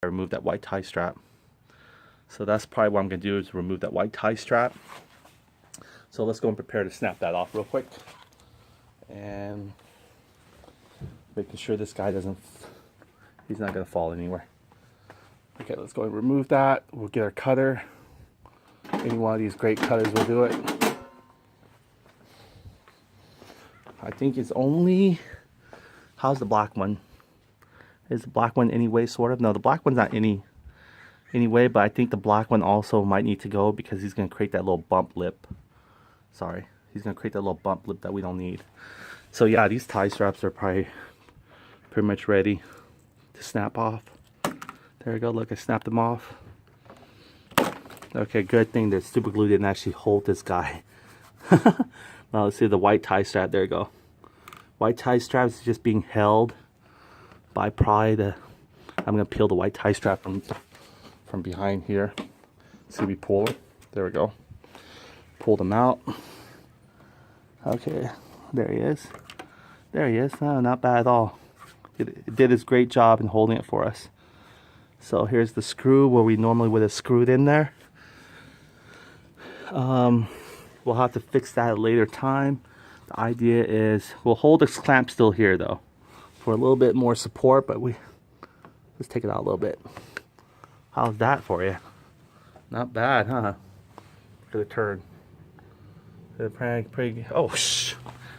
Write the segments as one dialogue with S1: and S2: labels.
S1: remove that white tie strap. So that's probably what I'm going to do, is remove that white tie strap. So let's go and prepare to snap that off real quick. And making sure this guy doesn't, he's not going to fall anywhere. Okay, let's go and remove that. We'll get our cutter. Any one of these great cutters will do it. I think it's only, how's the black one? Is the black one anyway, sort of? No, the black one's not anyway, but I think the black one also might need to go because he's going to create that little bump lip. Sorry, he's going to create that little bump lip that we don't need. So yeah, these tie straps are probably pretty much ready to snap off. There we go, look, I snapped them off. Okay, good thing that super glue didn't actually hold this guy. Now let's see the white tie strap, there you go. White tie strap is just being held by probably the, I'm going to peel the white tie strap from behind here. See, we pull it, there we go. Pull them out. Okay, there he is. There he is. No, not bad at all. It did its great job in holding it for us. So here's the screw where we normally would have screwed in there. We'll have to fix that at a later time. The idea is we'll hold this clamp still here though for a little bit more support, but let's take it out a little bit. How's that for you? Not bad, huh? For the turn. Pretty, oh, shh.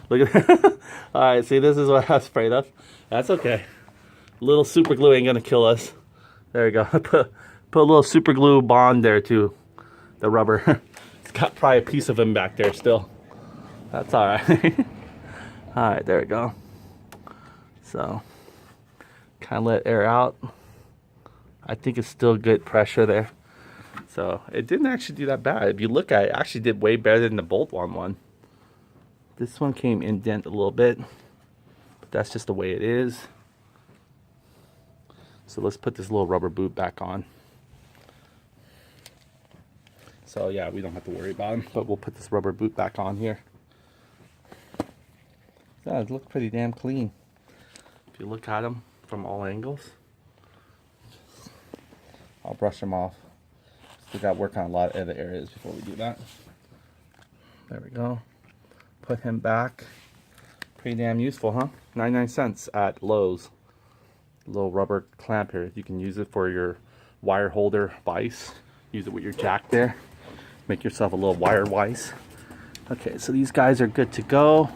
S1: Look at that. Alright, see, this is what I was afraid of. That's okay. Little super glue ain't gonna kill us. There we go. Put a little super glue bond there to the rubber. It's got probably a piece of him back there still. That's alright. Alright, there we go. So, kind of let air out. I think it's still good pressure there. So, it didn't actually do that bad. If you look at it, it actually did way better than the bolt one. This one came indent a little bit, but that's just the way it is. So let's put this little rubber boot back on. So yeah, we don't have to worry about them, but we'll put this rubber boot back on here. Yeah, it looks pretty damn clean. If you look at them from all angles. I'll brush them off. Still got to work on a lot of other areas before we do that. There we go. Put him back. Pretty damn useful, huh? 99 cents at Lowe's. Little rubber clamp here. You can use it for your wire holder vise. Use it with your jack there. Make yourself a little wire vise. Okay, so these guys are good to go.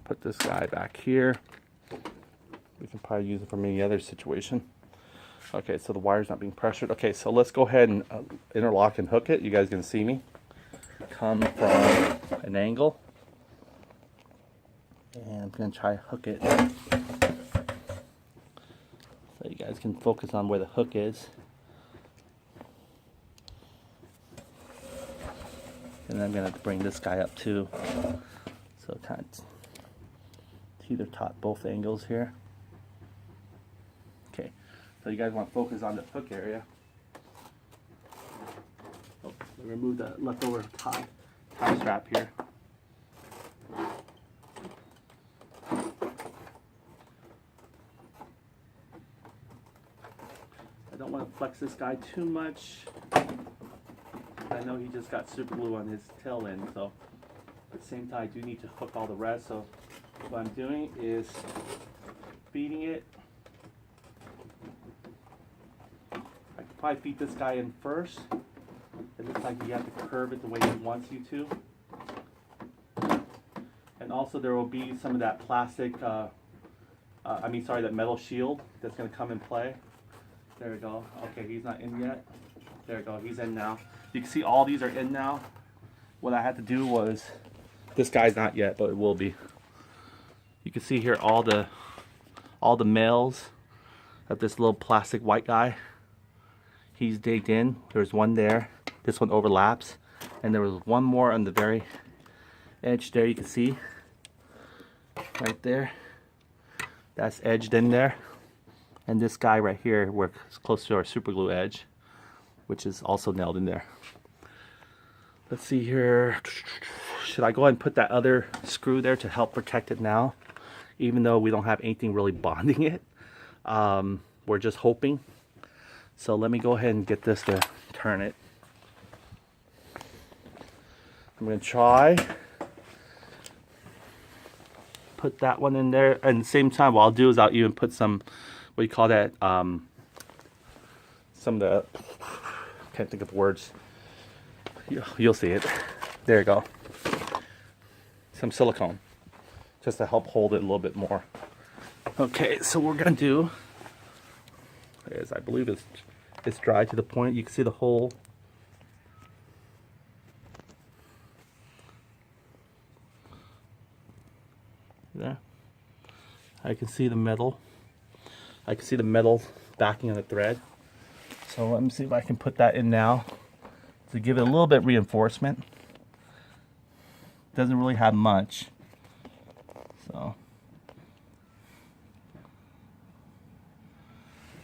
S1: Put this guy back here. We can probably use it for any other situation. Okay, so the wire's not being pressured. Okay, so let's go ahead and interlock and hook it. You guys can see me. Come from an angle. And I'm going to try to hook it. So you guys can focus on where the hook is. And then I'm going to bring this guy up too. So kind of either taut both angles here. Okay, so you guys want to focus on the hook area. Oh, remove the leftover tie strap here. I don't want to flex this guy too much. I know he just got super glue on his tail end, so at the same time I do need to hook all the rest. So what I'm doing is feeding it. I could probably feed this guy in first. It looks like you have to curve it the way he wants you to. And also there will be some of that plastic, that metal shield that's going to come in play. There we go. Okay, he's not in yet. There we go, he's in now. You can see all these are in now. What I had to do was, this guy's not yet, but it will be. You can see here all the males of this little plastic white guy. He's digged in. There's one there. This one overlaps. And there was one more on the very edge there, you can see. Right there. That's edged in there. And this guy right here works close to our super glue edge, which is also nailed in there. Let's see here. Should I go ahead and put that other screw there to help protect it now? even though we don't have anything really bonding it. We're just hoping. So let me go ahead and get this to turn it. I'm going to try. Put that one in there. And at the same time, what I'll do is I'll even put some, what do you call that? Some of the, can't think of words. You'll see it. There you go. Some silicone. Just to help hold it a little bit more. Okay, so what we're going to do is, I believe it's dry to the point you can see the hole. There. I can see the metal. I can see the metal backing on the thread. So let me see if I can put that in now to give it a little bit of reinforcement. Doesn't really have much. So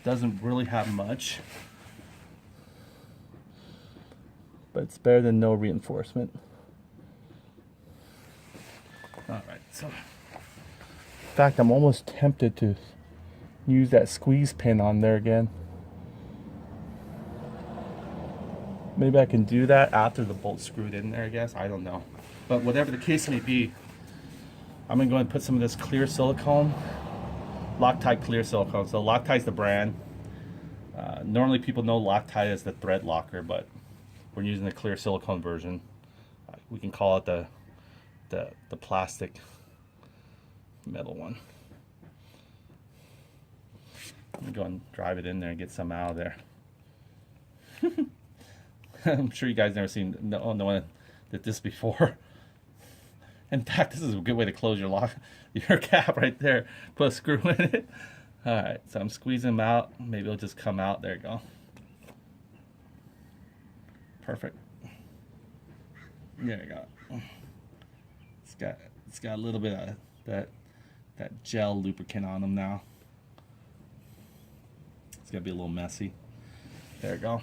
S1: doesn't really have much. But it's better than no reinforcement. Alright, so in fact, I'm almost tempted to use that squeeze pin on there again. Maybe I can do that after the bolt's screwed in there, I guess. I don't know. But whatever the case may be, I'm going to go and put some of this clear silicone. Loctite clear silicone. So Loctite's the brand. Normally people know Loctite as the thread locker, but we're using the clear silicone version. We can call it the plastic metal one. I'm going to go and drive it in there and get some out of there. I'm sure you guys never seen no one did this before. In fact, this is a good way to close your cap right there. Put a screw in it. Alright, so I'm squeezing them out. Maybe it'll just come out. There you go. Perfect. There you go. It's got a little bit of that gel lubricant on them now. It's gonna be a little messy. There you go.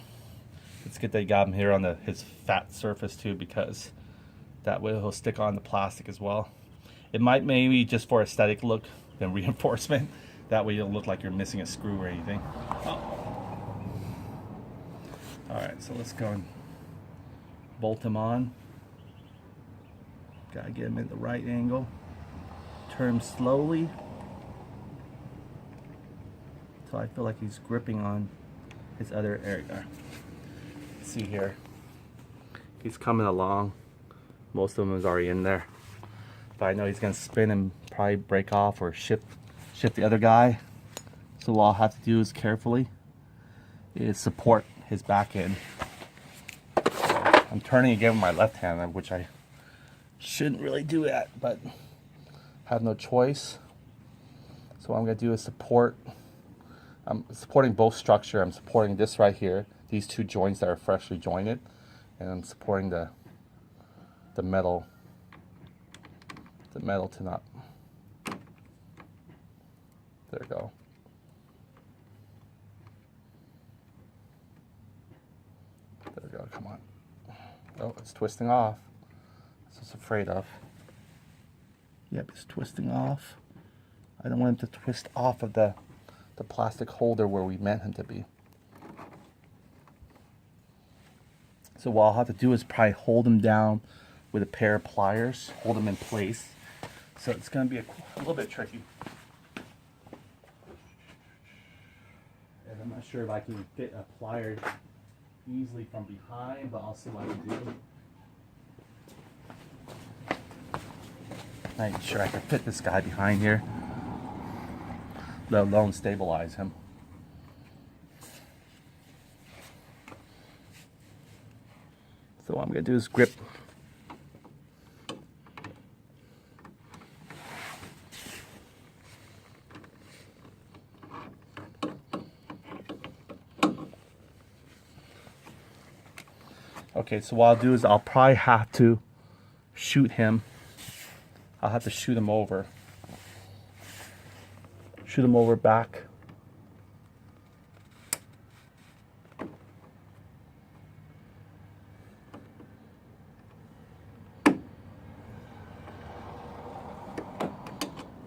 S1: Let's get that got him here on his fat surface too, because that way he'll stick on the plastic as well. It might maybe just for aesthetic look than reinforcement. That way you'll look like you're missing a screw or anything. Oh. Alright, so let's go and bolt him on. Gotta get him at the right angle. Turn him slowly until I feel like he's gripping on his other area. See here, he's coming along. Most of them is already in there, but I know he's gonna spin and probably break off or shift the other guy. So what I'll have to do is carefully support his back end. I'm turning again with my left hand, which I shouldn't really do that, but have no choice. So what I'm gonna do is support. I'm supporting both structure. I'm supporting this right here, these two joints that are freshly jointed, and I'm supporting the metal to not. There we go. There we go. Come on. Oh, it's twisting off. That's what I was afraid of. Yep, it's twisting off. I don't want him to twist off of the plastic holder where we meant him to be. So what I'll have to do is probably hold him down with a pair of pliers, hold him in place. So it's going to be a little bit tricky. And I'm not sure if I can fit a plier easily from behind, but I'll see what I can do. I'm not sure I can fit this guy behind here, let alone stabilize him. So what I'm going to do is grip. Okay, so what I'll do is I'll probably have to shoot him. I'll have to shoot him over. Shoot him over back.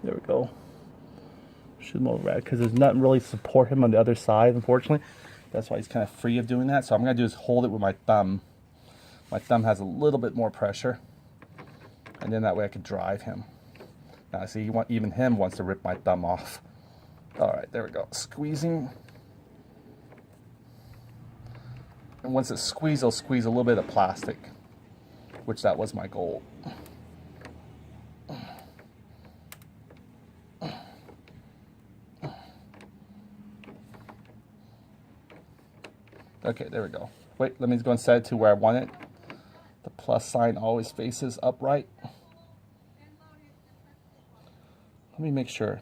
S1: There we go. Should move red because there's nothing really to support him on the other side, unfortunately. That's why he's kind of free of doing that. So I'm going to do is hold it with my thumb. My thumb has a little bit more pressure. And then that way I can drive him. Now see, even him wants to rip my thumb off. All right, there we go. Squeezing. And once it's squeezed, I'll squeeze a little bit of plastic, which that was my goal. Okay, there we go. Wait, let me go and set it to where I want it. The plus sign always faces upright. Let me make sure.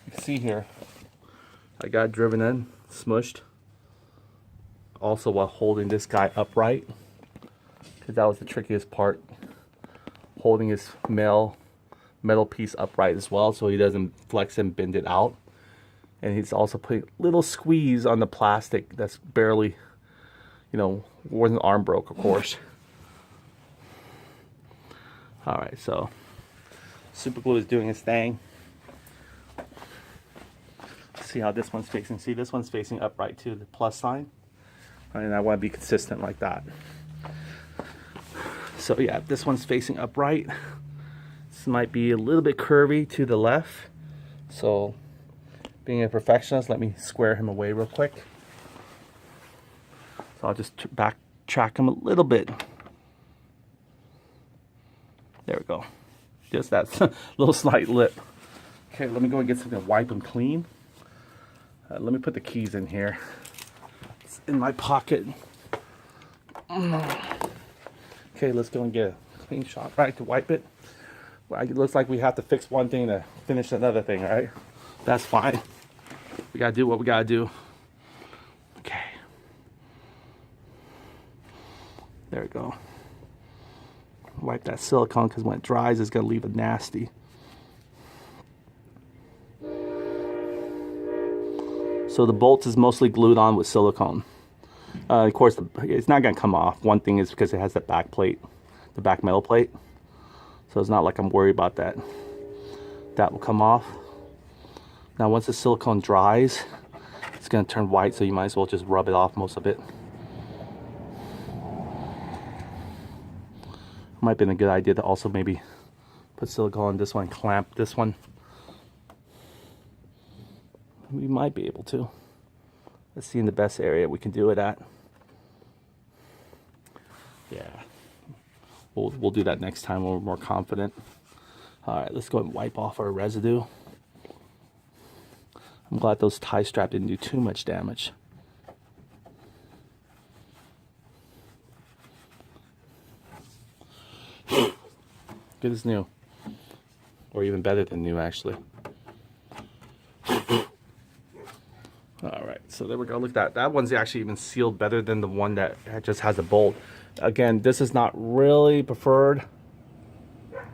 S1: You can see here, I got driven in, smushed. Also while holding this guy upright, because that was the trickiest part. Holding his metal piece upright as well, so he doesn't flex and bend it out. And he's also putting a little squeeze on the plastic that's barely, you know, where the arm broke, of course. All right, so super glue is doing its thing. See how this one's facing. See, this one's facing upright too, the plus sign. And I want to be consistent like that. So yeah, this one's facing upright. This might be a little bit curvy to the left. So being a perfectionist, let me square him away real quick. So I'll just backtrack him a little bit. There we go. Just that little slight lip. Okay, let me go and get something to wipe him clean. Let me put the keys in here. It's in my pocket. Okay, let's go and get a clean shot, right, to wipe it. Well, it looks like we have to fix one thing to finish another thing, right? That's fine. We gotta do what we gotta do. Okay. There we go. Wipe that silicone because when it dries, it's gonna leave it nasty. So the bolts is mostly glued on with silicone. Of course, it's not gonna come off. One thing is because it has that back plate, the back metal plate. So it's not like I'm worried about that. That will come off. Now once the silicone dries, it's gonna turn white, so you might as well just rub it off, most of it. Might have been a good idea to also maybe put silicone on this one, clamp this one. We might be able to. Let's see in the best area we can do it at. Yeah, we'll do that next time when we're more confident. All right, let's go and wipe off our residue. I'm glad those tie straps didn't do too much damage. Good as new, or even better than new, actually. All right, so there we go. Look at that. That one's actually even sealed better than the one that just has a bolt. Again, this is not really preferred,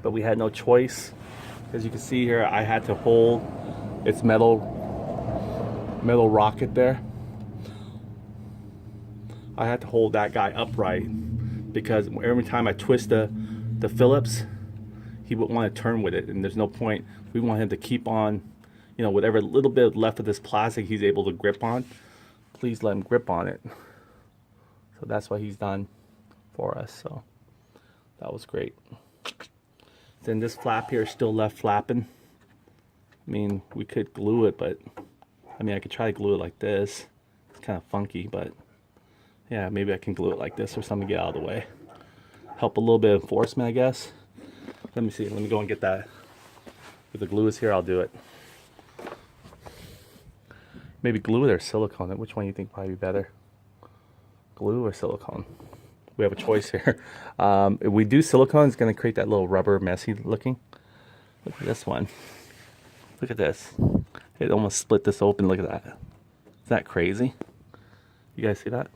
S1: but we had no choice. As you can see here, I had to hold its metal rocket there. I had to hold that guy upright because every time I twist the Phillips, he would want to turn with it, and there's no point. We want him to keep on, you know, whatever little bit left of this plastic he's able to grip on, please let him grip on it. So that's what he's done for us. So that was great. Then this flap here is still left flapping. I mean, we could glue it, but I mean, I could try to glue it like this. It's kind of funky, but yeah, maybe I can glue it like this or something to get out of the way. Help a little bit of enforcement, I guess. Let me see. Let me go and get that. If the glue is here, I'll do it. Maybe glue it or silicone. Which one do you think probably be better? Glue or silicone? We have a choice here. If we do silicone, it's going to create that little rubber, messy looking. Look at this one. Look at this. It almost split this open. Look at that. Is that crazy? You guys see that?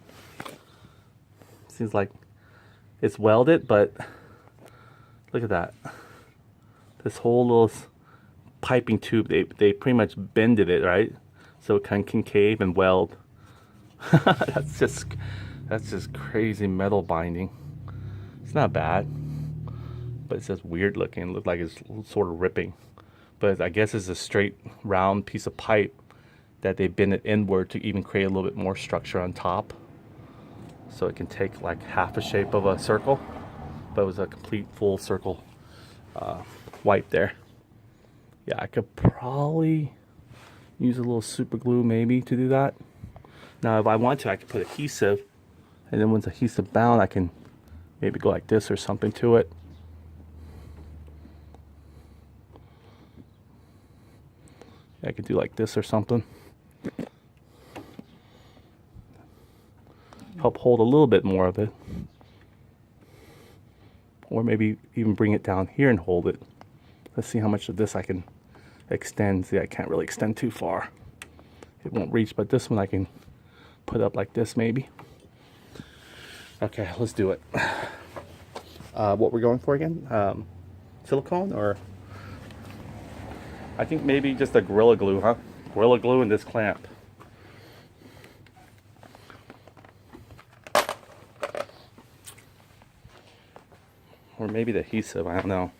S1: Seems like it's welded, but look at that. This whole little piping tube, they pretty much bended it, right? So it can concave and weld. That's just crazy metal binding. It's not bad, but it's just weird looking. It looked like it's sort of ripping. but I guess it's a straight round piece of pipe that they bend it inward to even create a little bit more structure on top. So it can take like half a shape of a circle, but it was a complete full circle wipe there. Yeah, I could probably use a little super glue maybe to do that. Now if I want to, I could put adhesive, and then once adhesive bound, I can maybe go like this or something to it. I could do like this or something. Help hold a little bit more of it. Or maybe even bring it down here and hold it. Let's see how much of this I can extend. See, I can't really extend too far. It won't reach, but this one I can put up like this maybe. Okay, let's do it. What we're going for again? Silicone, or I think maybe just a Gorilla Glue, huh? Gorilla Glue and this clamp. Or maybe the adhesive, I don't know.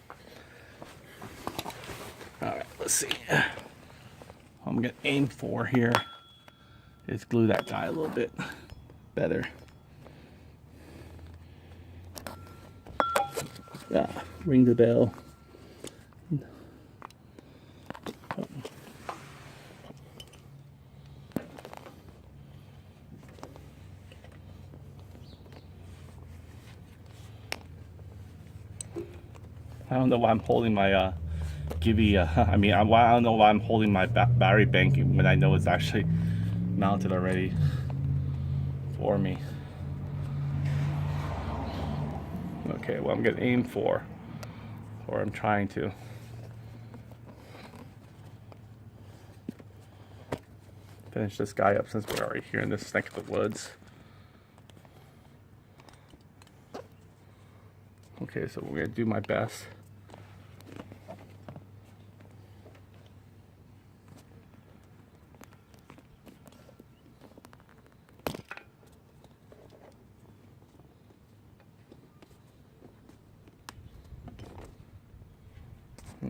S1: Alright, let's see. What I'm gonna aim for here is glue that guy a little bit better. Yeah, ring the bell. I don't know why I'm holding my I don't know why I'm holding my battery bank when I know it's actually mounted already for me. Okay, well I'm gonna aim for, or I'm trying to. Finish this guy up since we're already here in this neck of the woods. Okay, so we're gonna do my best.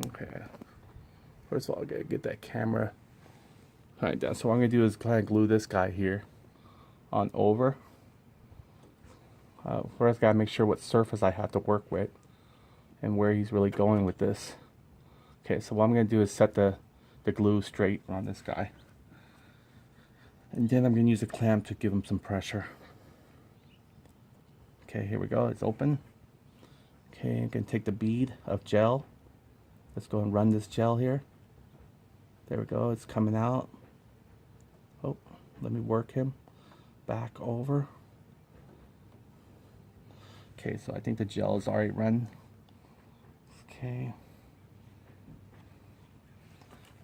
S1: Okay, first of all, I gotta get that camera right down. So what I'm gonna do is kind of glue this guy here on over. First, gotta make sure what surface I have to work with and where he's really going with this. Okay, so what I'm gonna do is set the glue straight on this guy, and then I'm gonna use a clamp to give him some pressure. Okay, here we go. It's open. Okay, I'm gonna take the bead of gel. Let's go and run this gel here. There we go. It's coming out. Oh, let me work him back over. Okay, so I think the gel is already run. Okay.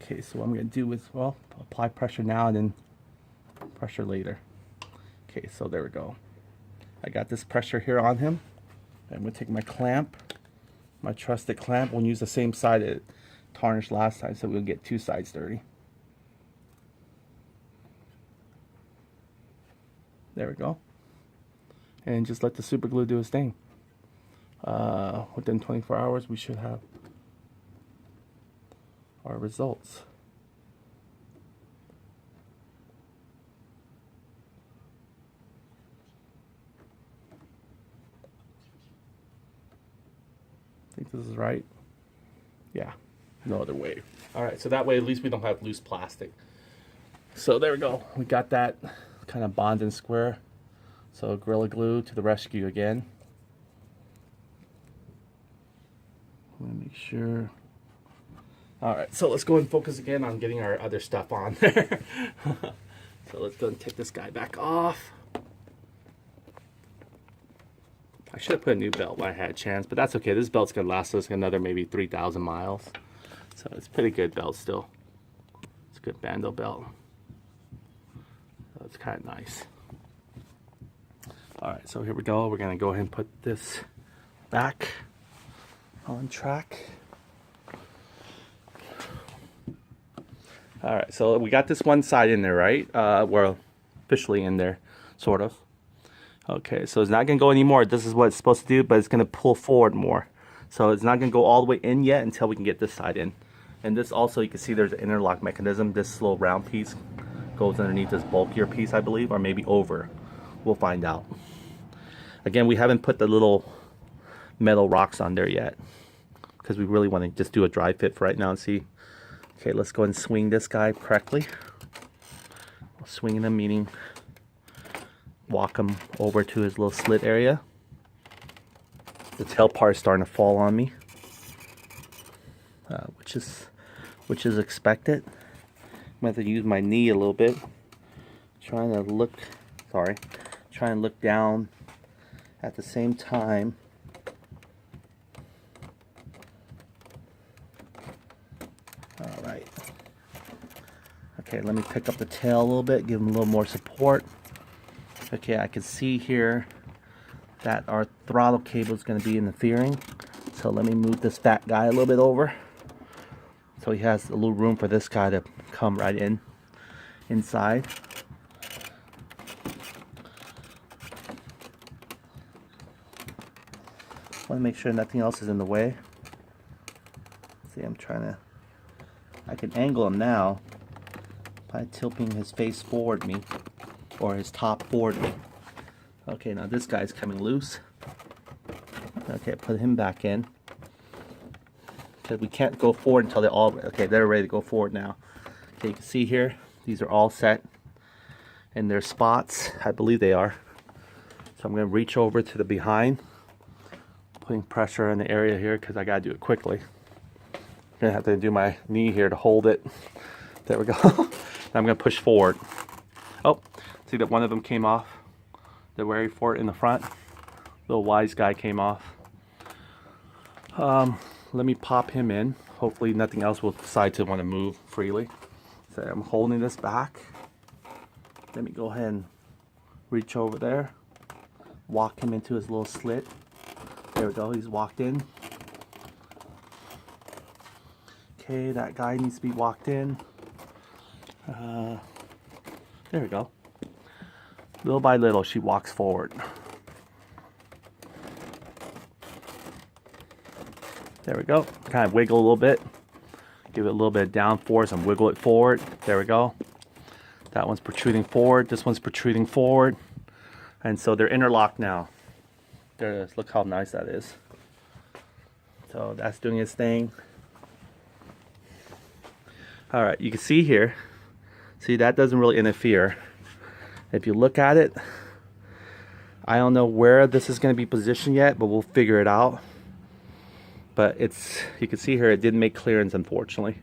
S1: Okay, so what I'm going to do is, well, apply pressure now and then pressure later. Okay, so there we go. I got this pressure here on him. I'm going to take my clamp, my trusted clamp. We'll use the same side it tarnished last time, so we'll get two sides dirty. There we go. And just let the super glue do its thing. Within 24 hours, we should have our results. I think this is right. Yeah, no other way. All right, so that way at least we don't have loose plastic. So there we go. We got that kind of bond and square. So Gorilla Glue to the rescue again. Let me make sure. All right, so let's go and focus again on getting our other stuff on there. So let's go and take this guy back off. I should have put a new belt when I had a chance, but that's okay. This belt's gonna last us another maybe 3,000 miles. So it's a pretty good belt still. It's a good Bando belt. So it's kind of nice. All right, so here we go. We're gonna go ahead and put this back on track. All right, so we got this one side in there, right? We're officially in there, sort of. Okay, so it's not gonna go anymore. This is what it's supposed to do, but it's gonna pull forward more. So it's not gonna go all the way in yet until we can get this side in. And this also, you can see there's an interlock mechanism. This little round piece goes underneath this bulkier piece, I believe, or maybe over. We'll find out. Again, we haven't put the little metal rocks on there yet because we really want to just do a dry fit for right now and see. Okay, let's go ahead and swing this guy correctly. Swinging him meaning walk him over to his little slit area. The tail part is starting to fall on me, which is expected. I'm going to have to use my knee a little bit, trying to look down at the same time. All right. Okay, let me pick up the tail a little bit, give him a little more support. Okay, I can see here that our throttle cable is going to be in the fairing. So let me move this fat guy a little bit over, so he has a little room for this guy to come right inside. Want to make sure nothing else is in the way. See, I can angle him now by tilting his face forward me, or his top forward me. Okay, now this guy's coming loose. Okay, put him back in. Because we can't go forward until they're ready to go forward now. Okay, you can see here, these are all set in their spots. I believe they are. So I'm going to reach over to the behind, putting pressure in the area here because I got to do it quickly. I'm going to have to do my knee here to hold it. There we go. I'm going to push forward. Oh, see that one of them came off. They're wary for it in the front. Little wise guy came off. Let me pop him in. Hopefully nothing else will decide to want to move freely. So I'm holding this back. Let me go ahead and reach over there. Walk him into his little slit. There we go, he's walked in. Okay, that guy needs to be walked in. There we go. Little by little, she walks forward. There we go. Kind of wiggle a little bit. Give it a little bit of down force and wiggle it forward. There we go. That one's protruding forward. This one's protruding forward. And so they're interlocked now. There it is. Look how nice that is. So that's doing its thing. All right, you can see here. See, that doesn't really interfere. If you look at it, I don't know where this is going to be positioned yet, but we'll figure it out. But you can see here it didn't make clearance, unfortunately.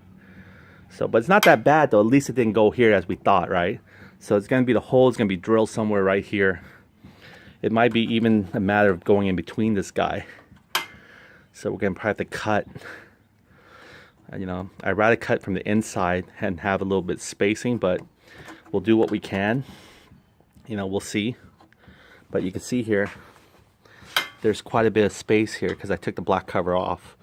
S1: So, but it's not that bad though. At least it didn't go here as we thought, right? So it's going to be, the hole is going to be drilled somewhere right here. It might be even a matter of going in between this guy. So we're going to probably have to cut. You know, I'd rather cut from the inside and have a little bit spacing, but we'll do what we can. You know, we'll see. But you can see here, there's quite a bit of space here because I took the black cover off.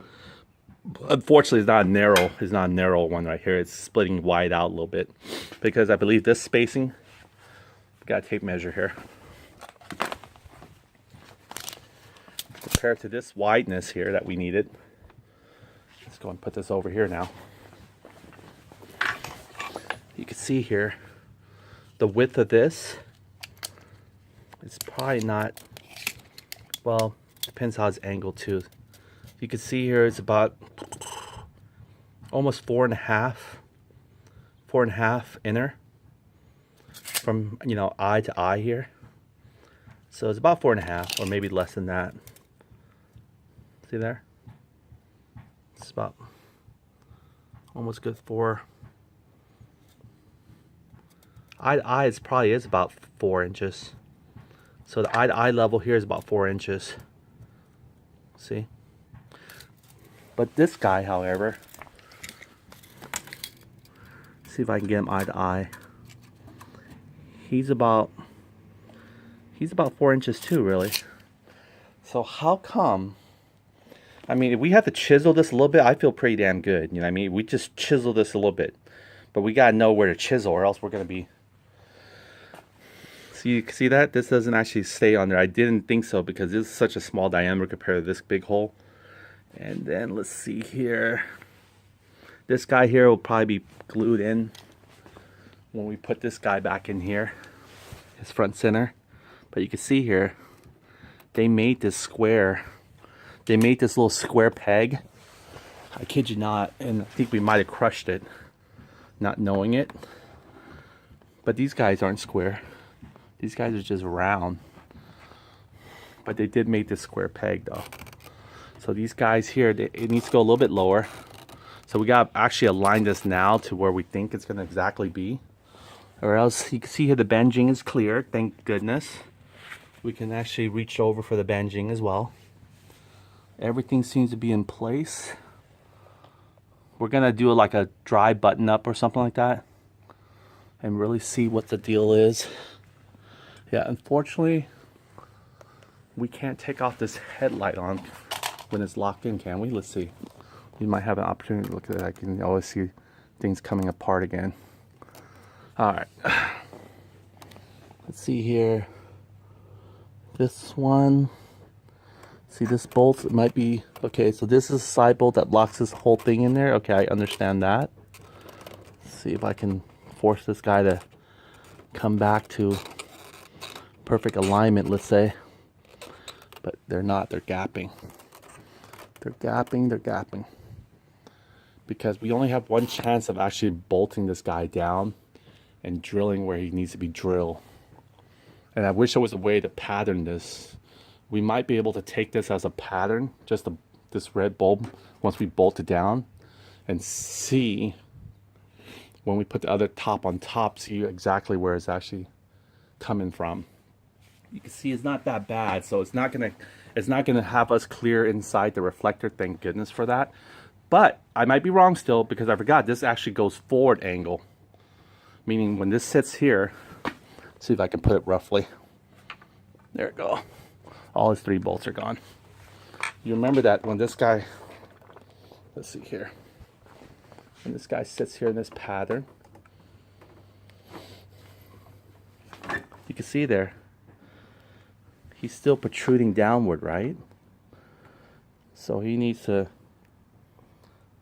S1: Unfortunately, it's not a narrow one right here. It's splitting wide out a little bit because I believe this spacing, got a tape measure here, compared to this wideness here that we needed. Let's go and put this over here now. You can see here the width of this. It's probably not, well, depends how it's angled too. You can see here it's about almost 4.5 inner from, you know, eye to eye here. So it's about 4.5 or maybe less than that. See there? It's about almost good for eye to eye. It probably is about 4 inches. So the eye to eye level here is about 4 inches. See? But this guy, however, see if I can get him eye to eye. He's about 4 inches too, really. So how come? I mean, if we have to chisel this a little bit, I feel pretty damn good. You know what I mean? We just chisel this a little bit. But we gotta know where to chisel or else we're gonna be. See that? This doesn't actually stay on there. I didn't think so because this is such a small diameter compared to this big hole. And then let's see here. This guy here will probably be glued in when we put this guy back in here, his front center. But you can see here, they made this square. They made this little square peg. I kid you not, and I think we might have crushed it, not knowing it. But these guys aren't square. These guys are just round. But they did make this square peg though. So these guys here, it needs to go a little bit lower. So we got to actually align this now to where we think it's going to exactly be. Or else you can see here the banging is clear, thank goodness. We can actually reach over for the banging as well. Everything seems to be in place. We're going to do like a dry button up or something like that. And really see what the deal is. Yeah, unfortunately, we can't take off this headlight on when it's locked in, can we? Let's see. We might have an opportunity to look at it. I can always see things coming apart again. All right. Let's see here. This one. See this bolt? It might be... Okay, so this is a side bolt that locks this whole thing in there. Okay, I understand that. Let's see if I can force this guy to come back to perfect alignment, let's say. But they're not. They're gapping. They're gapping. They're gapping. Because we only have one chance of actually bolting this guy down and drilling where he needs to be drilled. And I wish there was a way to pattern this. We might be able to take this as a pattern, just this red bulb, once we bolt it down, and see, when we put the other top on top, see exactly where it's actually coming from. You can see it's not that bad, so it's not gonna have us clear inside the reflector, thank goodness for that. But I might be wrong still, because I forgot this actually goes forward angle. Meaning when this sits here, let's see if I can put it roughly. There we go. All his 3 bolts are gone. You remember that when this guy, let's see here. When this guy sits here in this pattern, you can see there, he's still protruding downward, right? So he needs to,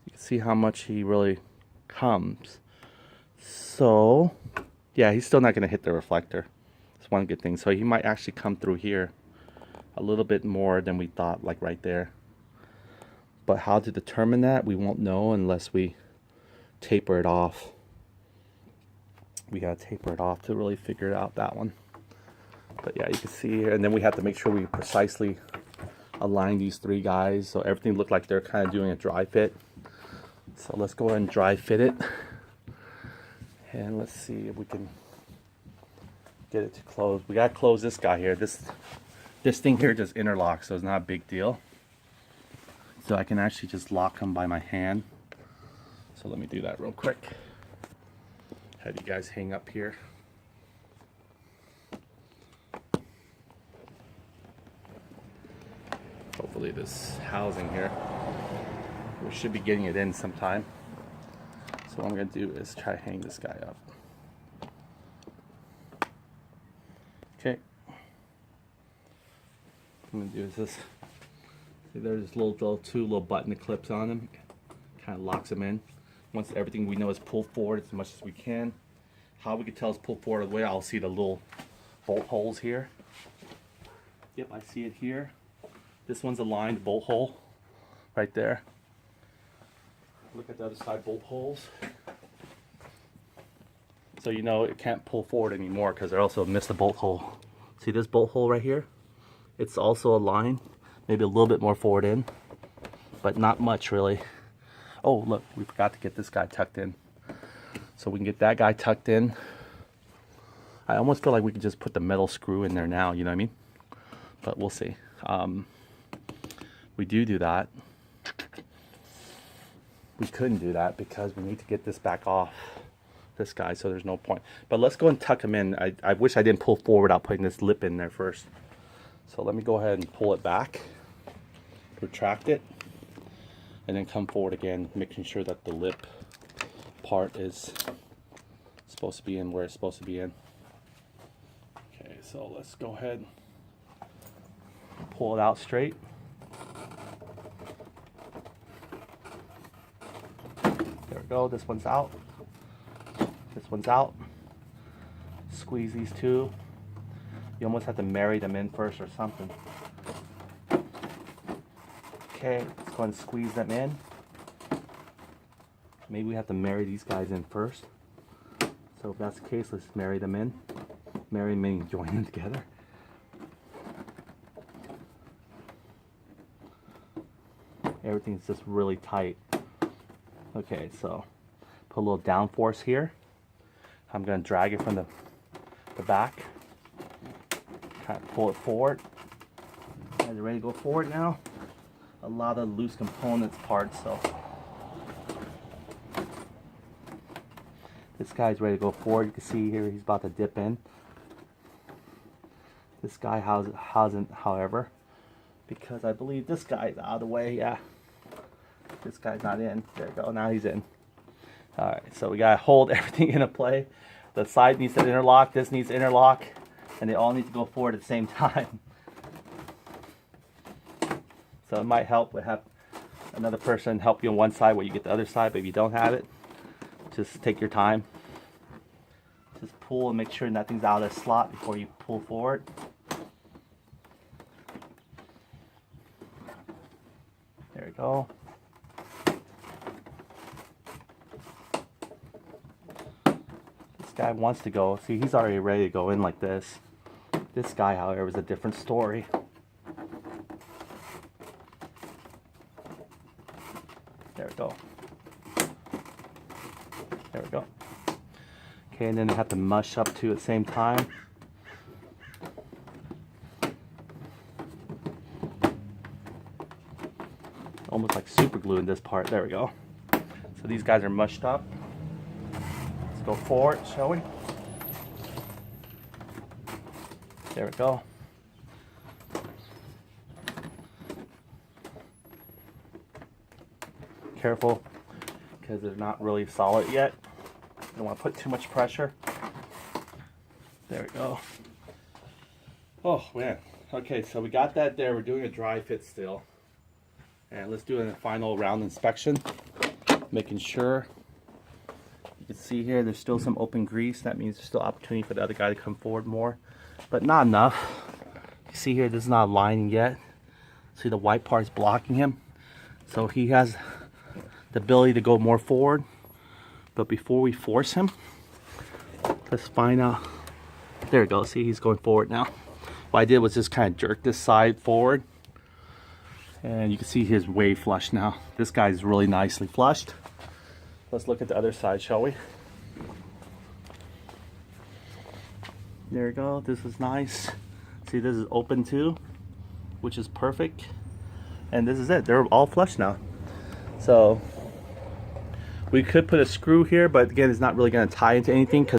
S1: you can see how much he really comes. So, yeah, he's still not going to hit the reflector. That's one good thing. So he might actually come through here a little bit more than we thought, like right there. But how to determine that, we won't know unless we taper it off. We got to taper it off to really figure out that one. But yeah, you can see here, and then we have to make sure we precisely align these 3 guys so everything look like they're kind of doing a dry fit. So let's go ahead and dry fit it. And let's see if we can get it to close. We gotta close this guy here. This thing here just interlocks, so it's not a big deal. So I can actually just lock them by my hand. So let me do that real quick. Have you guys hang up here. Hopefully this housing here, we should be getting it in sometime. So what I'm going to do is try to hang this guy up. Okay. What I'm going to do is this. See, there's two little button clips on them. Kind of locks them in. Once everything we know is pulled forward as much as we can. How we can tell it's pulled forward the way, I'll see the little bolt holes here. Yep, I see it here. This one's a lined bolt hole right there. Look at the other side bolt holes. So you know it can't pull forward anymore because I also missed a bolt hole. See this bolt hole right here? It's also aligned, maybe a little bit more forward in, but not much really. Oh look, we forgot to get this guy tucked in. So we can get that guy tucked in. I almost feel like we could just put the metal screw in there now, you know what I mean? But we'll see. We do that. We couldn't do that because we need to get this back off this guy, so there's no point. But let's go and tuck him in. I wish I didn't pull forward without putting this lip in there first. So let me go ahead and pull it back, retract it, and then come forward again, making sure that the lip part is supposed to be in where it's supposed to be in. Okay, so let's go ahead, pull it out straight. There we we go. This one's out. This one's out. Squeeze these two. You almost have to marry them in first or something. Okay, let's go and squeeze them in. Maybe we have to marry these guys in first. So if that's the case, let's marry them in. Marry them in and join them together. Everything's just really tight. Okay, so put a little downforce here. I'm going to drag it from the back. Kind of pull it forward. Guys, you ready to go forward now? A lot of loose components parts, so this guy's ready to go forward. You can see here he's about to dip in. This guy hasn't, however, because I believe this guy's out of the way. Yeah, this guy's not in. There we go. Now he's in. All right, so we gotta hold everything into play. The side needs to interlock. This needs to interlock, and they all need to go forward at the same time. So it might help to have another person help you on one side while you get the other side, but if you don't have it, just take your time. Just pull and make sure nothing's out of the slot before you pull forward. There we go. This guy wants to go. See, he's already ready to go in like this. This guy, however, is a different story. There we go. There we go. Okay, and then they have to mush up too at the same time. Almost like super glue in this part. There we go. So these guys are mushed up. Let's go forward, shall we? There we go. Careful, because they're not really solid yet. Don't want to put too much pressure. There we go. Oh man. Okay, so we got that there. We're doing a dry fit still. And let's do a final round inspection. Making sure. You can see here there's still some open grease. That means there's still opportunity for the other guy to come forward more. But not enough. You see here, this is not lining yet. See the white part's blocking him. So he has the ability to go more forward. But before we force him, let's find out. There we go. See, he's going forward now. What I did was just kind of jerk this side forward. And you can see he's way flush now. This guy's really nicely flushed. Let's look at the other side, shall we? There we go. This is nice. See, this is open too, which is perfect. And this is it. They're all flush now. So we could put a screw here, but again, it's not really going to tie into anything.